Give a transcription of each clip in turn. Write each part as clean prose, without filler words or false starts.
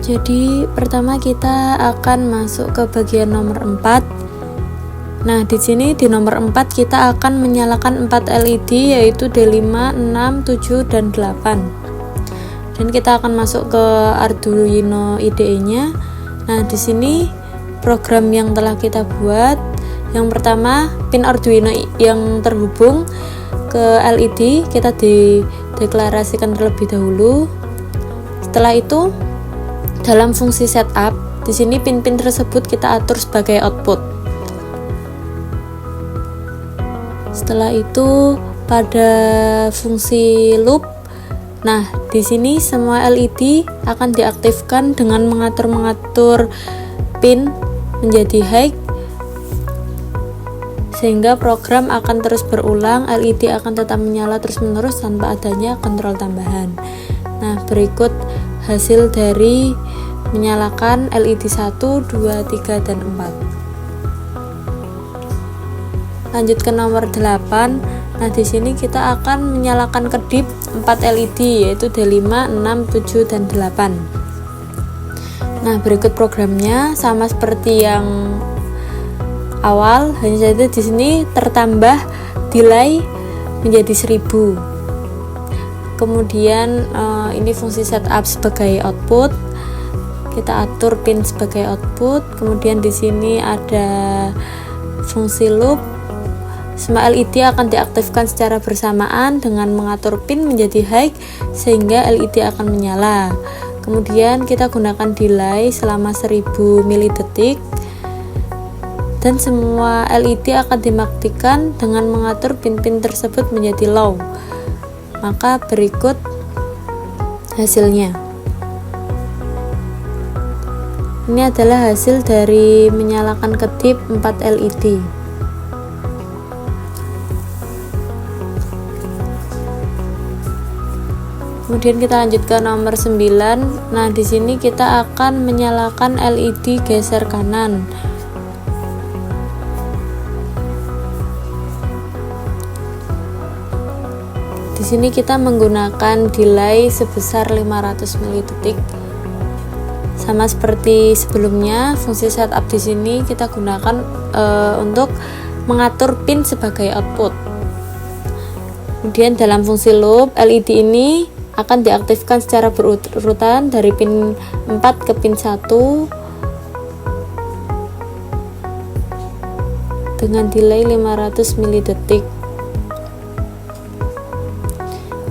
Jadi pertama kita akan masuk ke bagian nomor 4. Nah, di sini di nomor 4 kita akan menyalakan 4 LED yaitu D5, 6, 7 dan 8. Dan kita akan masuk ke Arduino IDE-nya. Nah, di sini program yang telah kita buat. Yang pertama, pin Arduino yang terhubung ke LED kita dideklarasikan terlebih dahulu. Setelah itu, dalam fungsi setup, di sini pin-pin tersebut kita atur sebagai output. Setelah itu, pada fungsi loop, nah di sini semua LED akan diaktifkan dengan mengatur pin menjadi high, sehingga program akan terus berulang. LED akan tetap menyala terus-menerus tanpa adanya kontrol tambahan. Nah, berikut hasil dari menyalakan LED 1, 2, 3, dan 4. Lanjut ke nomor 8. Nah, di sini kita akan menyalakan kedip 4 LED yaitu D5, 6, 7, dan 8. Nah, berikut programnya sama seperti yang awal, hanya saja di sini tertambah delay menjadi 1000. Kemudian ini fungsi setup sebagai output, kita atur pin sebagai output. Kemudian di sini ada fungsi loop, semua LED akan diaktifkan secara bersamaan dengan mengatur pin menjadi high sehingga LED akan menyala. Kemudian kita gunakan delay selama 1000 mili-detik dan semua LED akan dimatikan dengan mengatur pin-pin tersebut menjadi low. Maka berikut hasilnya. Ini adalah hasil dari menyalakan kedip 4 LED. Kemudian kita lanjut ke nomor 9. Nah, di sini kita akan menyalakan LED geser kanan. Di sini kita menggunakan delay sebesar 500 mili-detik. Sama seperti sebelumnya, fungsi setup di sini kita gunakan untuk mengatur pin sebagai output. Kemudian dalam fungsi loop, LED ini akan diaktifkan secara berurutan dari pin 4 ke pin 1 dengan delay 500 mili-detik.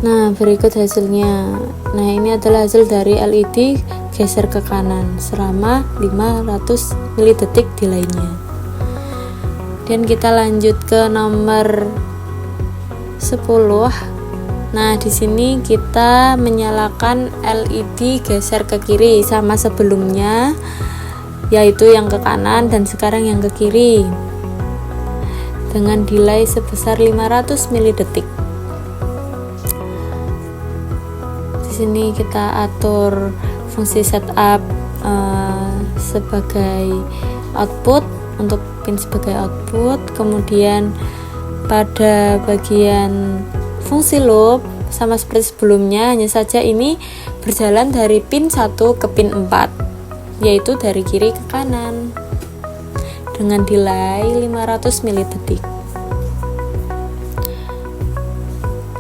Nah, berikut hasilnya. Nah, ini adalah hasil dari LED geser ke kanan selama 500 mili-detik delaynya. Dan kita lanjut ke nomor 10. Nah, di sini kita menyalakan LED geser ke kiri sama sebelumnya, yaitu yang ke kanan dan sekarang yang ke kiri dengan delay sebesar 500 mili-detik. Di sini kita atur fungsi setup sebagai output, untuk pin sebagai output. Kemudian pada bagian fungsi loop sama seperti sebelumnya, hanya saja ini berjalan dari pin 1 ke pin 4, yaitu dari kiri ke kanan dengan delay 500 mili-detik.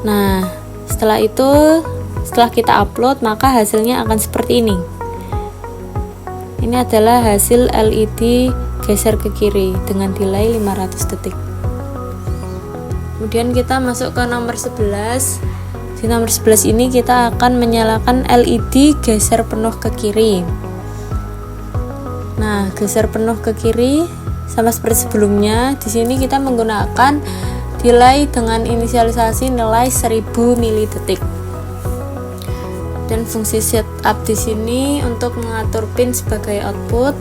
Nah, setelah kita upload, maka hasilnya akan seperti ini. Ini adalah hasil LED geser ke kiri dengan delay 500 detik. Kemudian kita masuk ke nomor 11. Di nomor 11 ini kita akan menyalakan LED geser penuh ke kiri. Nah, geser penuh ke kiri sama seperti sebelumnya. Di sini kita menggunakan delay dengan inisialisasi nilai 1000 mili-detik. Dan fungsi setup di sini untuk mengatur pin sebagai output.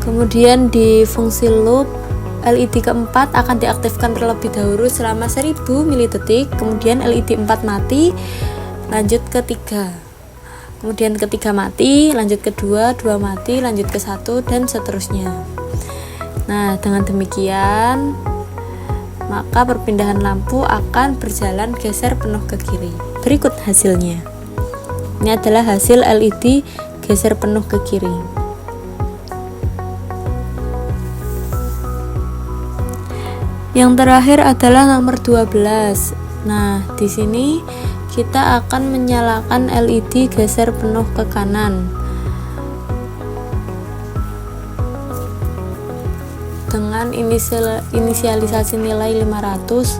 Kemudian di fungsi loop, LED keempat akan diaktifkan terlebih dahulu selama 1000 mili-detik. Kemudian LED 4 mati, lanjut ke 3. Kemudian ketiga mati, lanjut ke 2 mati, lanjut ke 1 dan seterusnya. Nah, dengan demikian maka perpindahan lampu akan berjalan geser penuh ke kiri. Berikut hasilnya. Ini adalah hasil LED geser penuh ke kiri. Yang terakhir adalah nomor 12. Nah, di sini kita akan menyalakan LED geser penuh ke kanan dengan inisialisasi nilai 500.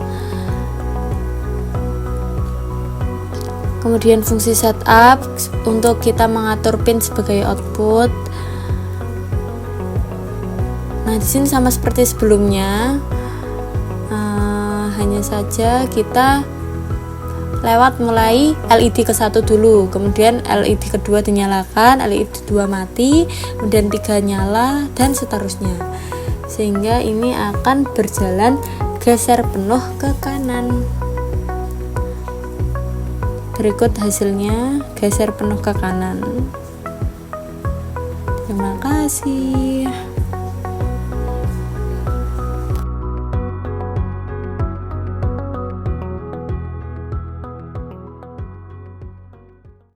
Kemudian fungsi setup untuk kita mengatur pin sebagai output. Nah, di sini sama seperti sebelumnya, hanya saja kita lewat mulai LED ke-1 dulu, kemudian LED kedua dinyalakan, LED 2 mati, kemudian 3 nyala, dan seterusnya, sehingga ini akan berjalan geser penuh ke kanan. Berikut hasilnya geser penuh ke kanan. Terima kasih.